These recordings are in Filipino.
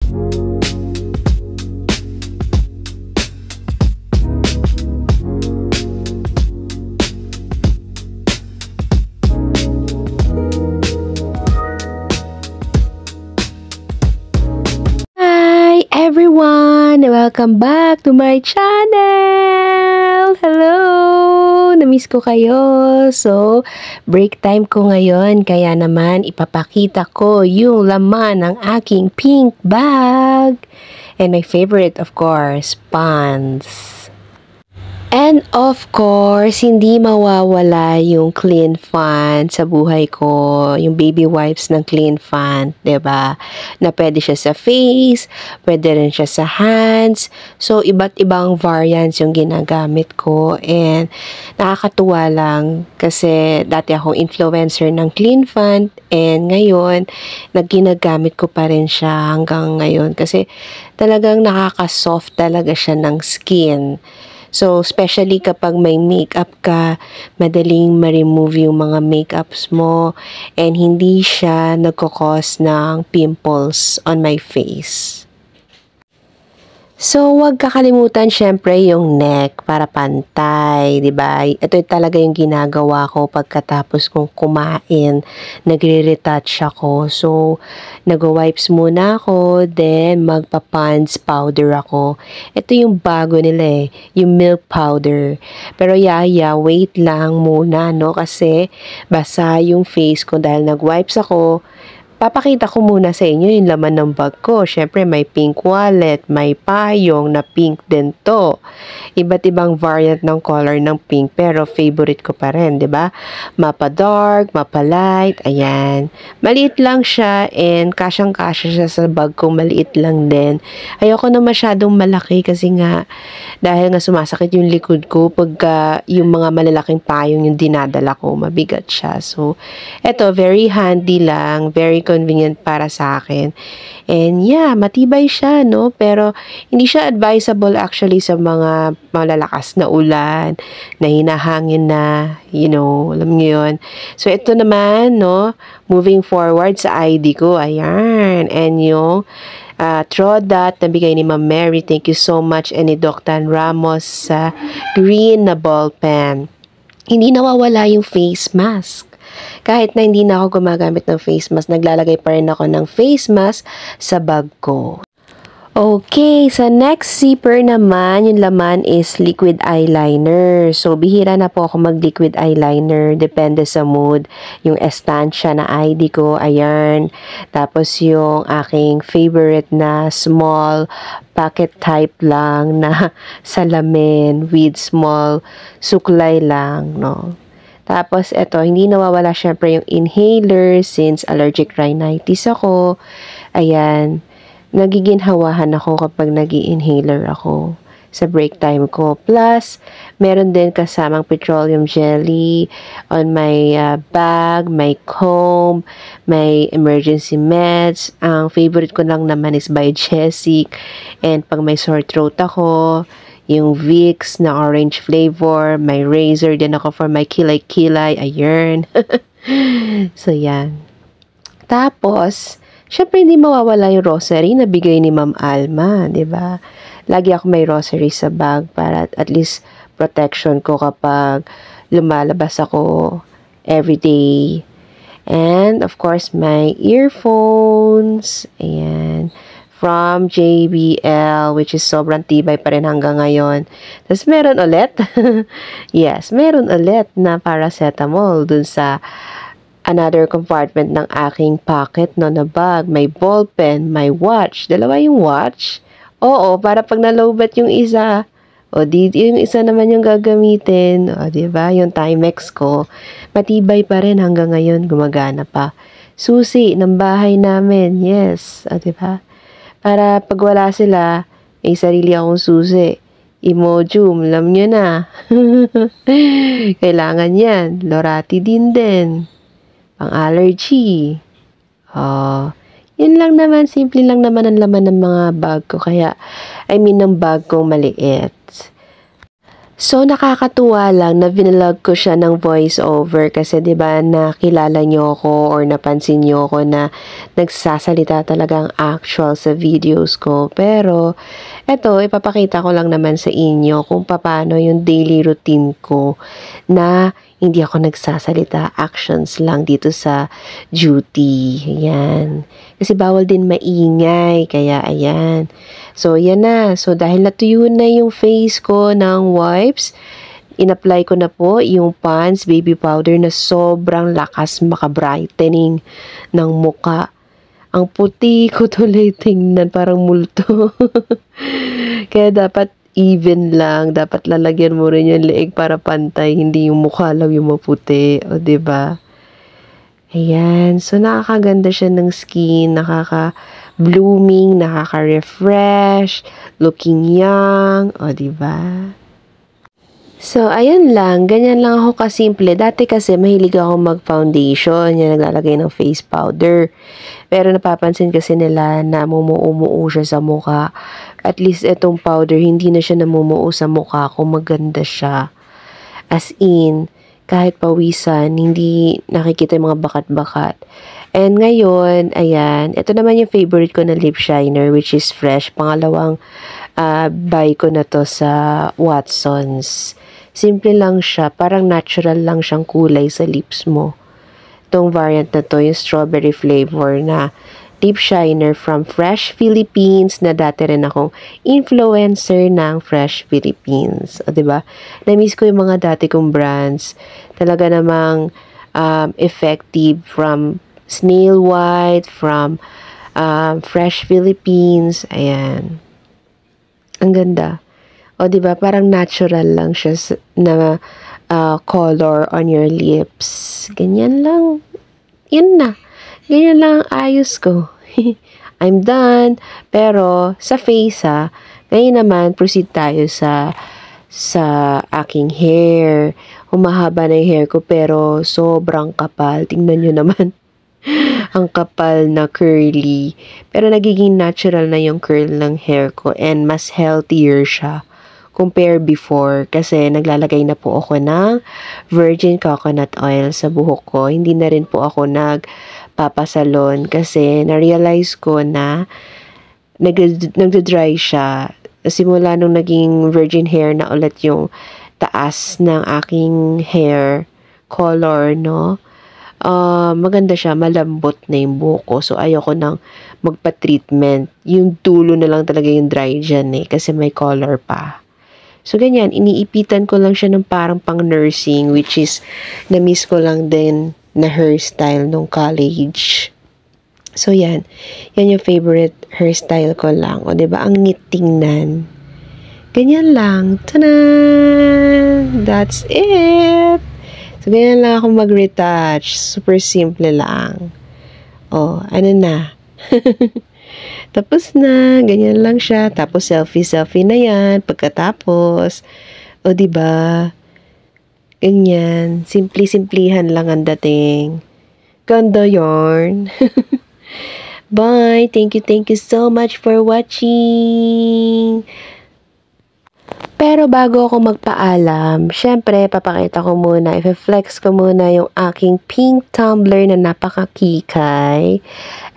Hi everyone! Welcome back to my channel! Hello! Namiss ko kayo. So, break time ko ngayon. Kaya naman ipapakita ko yung laman ng aking pink bag. And my favorite, of course, pants. And of course, hindi mawawala yung Clean Fan sa buhay ko, yung baby wipes ng Clean Fan, 'di ba? Na pwede siya sa face, pwede rin siya sa hands. So, iba't ibang variants yung ginagamit ko and nakakatuwa lang kasi dati akong influencer ng Clean Fan and ngayon, ginagamit ko pa rin siya hanggang ngayon kasi talagang nakaka-soft talaga siya ng skin. So, especially kapag may makeup ka, madaling ma-remove yung mga makeups mo and hindi siya nagkakos ng pimples on my face. So, huwag kakalimutan syempre yung neck para pantay, 'di ba? Ito talaga yung ginagawa ko pagkatapos kong kumain. Nagre-retouch ako. So, nag-wipes muna ako, then magpa-Pond's powder ako. Ito yung bago nila yung milk powder. Pero wait lang muna, no? Kasi basa yung face ko dahil nag-wipes ako. Papakita ko muna sa inyo yung laman ng bag ko. Syempre, may pink wallet, may payong na pink din to. Iba't ibang variant ng color ng pink, pero favorite ko pa rin, di ba? Mapa dark, mapa light, ayan. Maliit lang siya and kasyang-kasya siya sa bag ko, maliit lang din. Ayoko na masyadong malaki kasi nga, dahil nga sumasakit yung likod ko pagka yung mga malalaking payong yung dinadala ko, mabigat siya. So, eto, very handy lang, very convenient para sa akin. And yeah, matibay siya, no? Pero hindi siya advisable actually sa mga malalakas na ulan, na hinahangin na, alam niyo yun. So ito naman, no? Moving forward sa ID ko, ayan. And yung Trodat na bigay ni Ma'am Mary, thank you so much. And ni Doctan Ramos sa green na ball pen. Hindi nawawala yung face mask. Kahit na hindi na ako gumagamit ng face mask, naglalagay pa rin ako ng face mask sa bag ko. Okay, sa next zipper naman, yung laman is liquid eyeliner. So, bihira na po ako mag-liquid eyeliner. Depende sa mood. Yung estancia na ID ko, ayan. Tapos yung aking favorite na small pocket type lang na salamin with small suklay lang, no? Tapos, eto, hindi nawawala syempre yung inhaler since allergic rhinitis ako. Ayan, nagiginhawahan ako kapag nag-i-inhaler ako sa break time ko. Plus, meron din kasamang petroleum jelly on my bag, my comb, my emergency meds. Ang favorite ko lang naman is by Jessic. And pag may sore throat ako, yung Vicks na orange flavor, may razor din ako for my kilay-kilay, ayun. So, yan. Tapos, syempre hindi mawawala yung rosary na bigay ni Ma'am Alma, di ba? Lagi ako may rosary sa bag para at least protection ko kapag lumalabas ako everyday. And, of course, my earphones, ayan, from JBL, which is sobrang tibay pa rin hanggang ngayon. Tapos meron ulit, yes, meron ulit na paracetamol dun sa another compartment ng aking pocket, no, na bag. May ball pen, may watch. Dalawa yung watch. Oo, para pag nalowbat yung isa, o di yung isa naman yung gagamitin, o diba, yung Timex ko, matibay pa rin hanggang ngayon, gumagana pa. Susi ng bahay namin, yes, o diba? Para pag wala sila, may sarili akong susi. Imodium, alam nyo na. Kailangan yan. Lorati din. Pang allergy. Yun lang naman. Simple lang naman ang laman ng mga bag ko. Kaya, ng bag kong maliit. So, nakakatuwa lang na vinlog ko siya ng voiceover kasi 'di ba nakilala niyo ako or napansin niyo ako na nagsasalita talagang actual sa videos ko. Pero eto, ipapakita ko lang naman sa inyo kung paano yung daily routine ko na hindi ako nagsasalita, actions lang dito sa duty. Ayan. Kasi bawal din maingay, kaya ayan. So, yan na. So, dahil natuyo na yung face ko ng wipes, in-apply ko na po yung Pond's baby powder na sobrang lakas maka-brightening ng muka. Ang puti ko tuloy tingnan, parang multo. Kaya dapat even lang, dapat lalagyan mo rin yung leeg para pantay, hindi yung mukha lang yung maputi, o 'di ba? Ayan, so nakakaganda siya ng skin, nakaka-blooming, nakaka-refresh, looking young, o 'di ba? So, ayan lang. Ganyan lang ako kasimple. Dati kasi mahilig ako mag-foundation. Yan, naglalagay ng face powder. Pero napapansin kasi nila na mumuo siya sa mukha. At least itong powder, hindi na siya namumuo sa mukha kung maganda siya. As in, kahit pawisan, hindi nakikita yung mga bakat-bakat. And ngayon, ayan, ito naman yung favorite ko na lip shiner, which is Fresh. Pangalawang buy ko na to sa Watsons. Simple lang siya, parang natural lang siyang kulay sa lips mo. Itong variant na to, yung strawberry flavor na lip shiner from Fresh Philippines, na dati rin akong influencer ng Fresh Philippines. O, diba? Na-miss ko yung mga dati kong brands. Talaga namang effective from Snail White, from Fresh Philippines. Ayan. Ang ganda. O, diba? Parang natural lang siya na color on your lips. Ganyan lang. Yun na. Ganyan lang ang ayos ko. I'm done. Pero, sa face ngayon naman, proceed tayo sa aking hair. Humahaba na yung hair ko, pero sobrang kapal. Tingnan nyo naman. Ang kapal na curly. Pero nagiging natural na yung curl ng hair ko and mas healthier siya compare before kasi naglalagay na po ako ng virgin coconut oil sa buhok ko. Hindi na rin po ako nagpapasalon kasi na-realize ko na nagda-dry siya. Simula nung naging virgin hair na ulit yung taas ng aking hair color, no? Maganda siya, malambot na yung buhok ko. So, ayoko nang magpa-treatment. Yung dulo na lang talaga yung dry dyan kasi may color pa. So, ganyan, iniipitan ko lang siya ng parang pang-nursing, which is, na-miss ko lang din na hairstyle nung college. So, yan. Yan yung favorite hairstyle ko lang. O, diba? Ang neat tingnan. Ganyan lang. Tada! That's it! So, ganyan lang ako mag-retouch. Super simple lang. O, ano na? Tapos na, ganyan lang siya. Tapos selfie na yan pagkatapos. O, diba? Ganyan. Simplihan lang ang dating. Ganda yarn. Bye. Thank you so much for watching. Pero bago ako magpaalam, syempre, papakita ko muna, i-flex ko muna yung aking pink tumbler na napakakikay.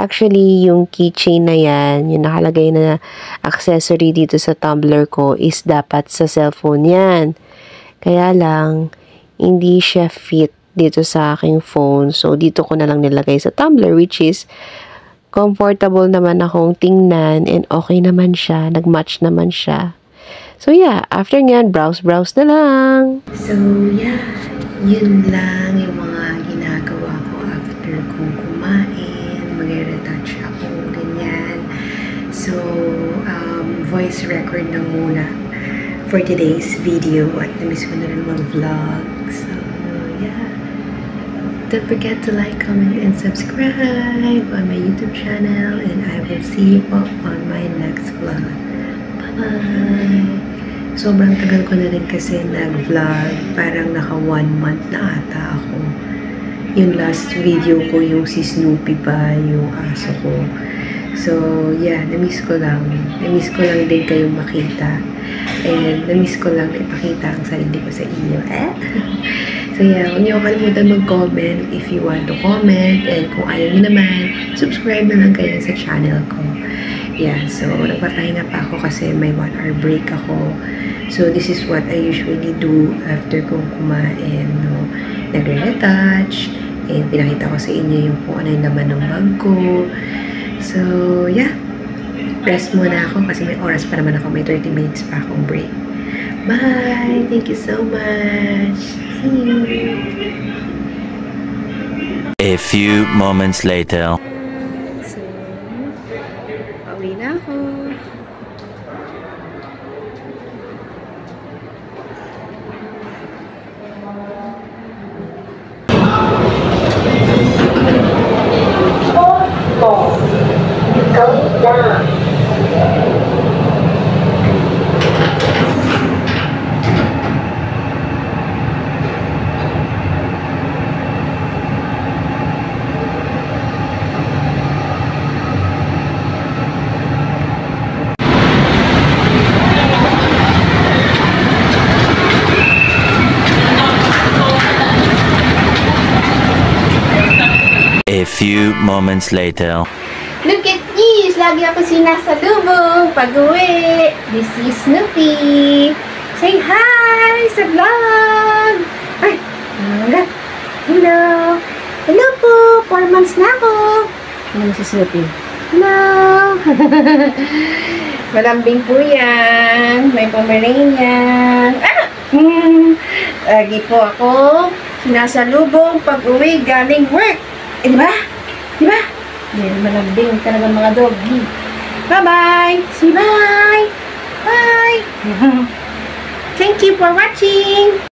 Actually, yung keychain na yan, yung nakalagay na accessory dito sa tumbler ko is dapat sa cellphone yan. Kaya lang, hindi siya fit dito sa aking phone. So, dito ko na lang nilagay sa tumbler, which is comfortable naman akong tingnan and okay naman siya, nag-match naman siya. So, yeah, after nyan, browse na lang. So, yeah, yun lang yung mga ginagawa ko after kong kumain. Mag-retouch ako, ganyan. So, voice record na muna for today's video. At namiss ko na rin mag-vlog. So, yeah. Don't forget to like, comment, and subscribe on my YouTube channel. And I will see you on my next vlog. Bye! Sobrang tagal ko na rin kasi nag-vlog. Parang naka 1 month na ata ako. Yung last video ko, yung si Snoopy pa, yung aso ko. So, yeah, na-miss ko lang. Na-miss ko lang din kayong makita. And na-miss ko lang na ipakita ang sarili ko sa inyo. So, yeah, huwag niyo kalimutan mag-comment if you want to comment. And kung ayaw niyo naman, subscribe na lang kayo sa channel ko. Yeah, so nagpapahinga pa ako kasi may 1 hour break ako. So, this is what I usually do after kong kumain. No? Nagre-retouch. And pinakita ko sa inyo yung kung ano yung laman ng bag ko. So, yeah. Rest muna ako kasi may oras pa naman ako. May 30 minutes pa akong break. Bye! Thank you so much! See you! A few moments later. So, pauwi na ako. Going down. A few moments later. Look at this! Lagi ako sinasalubong pag-uwi. This is Snoopy. Say hi sa vlog! Ay! Hello! Hello po! 4 months na ako. Ano si Snoopy? Hello! Malambing po yan. May Pomeranian. Lagi po ako sinasalubong pag-uwi galing work. Eh, diba? Diba? Yan, malambing talaga mga doggy. Bye-bye! Say bye! Bye! Thank you for watching!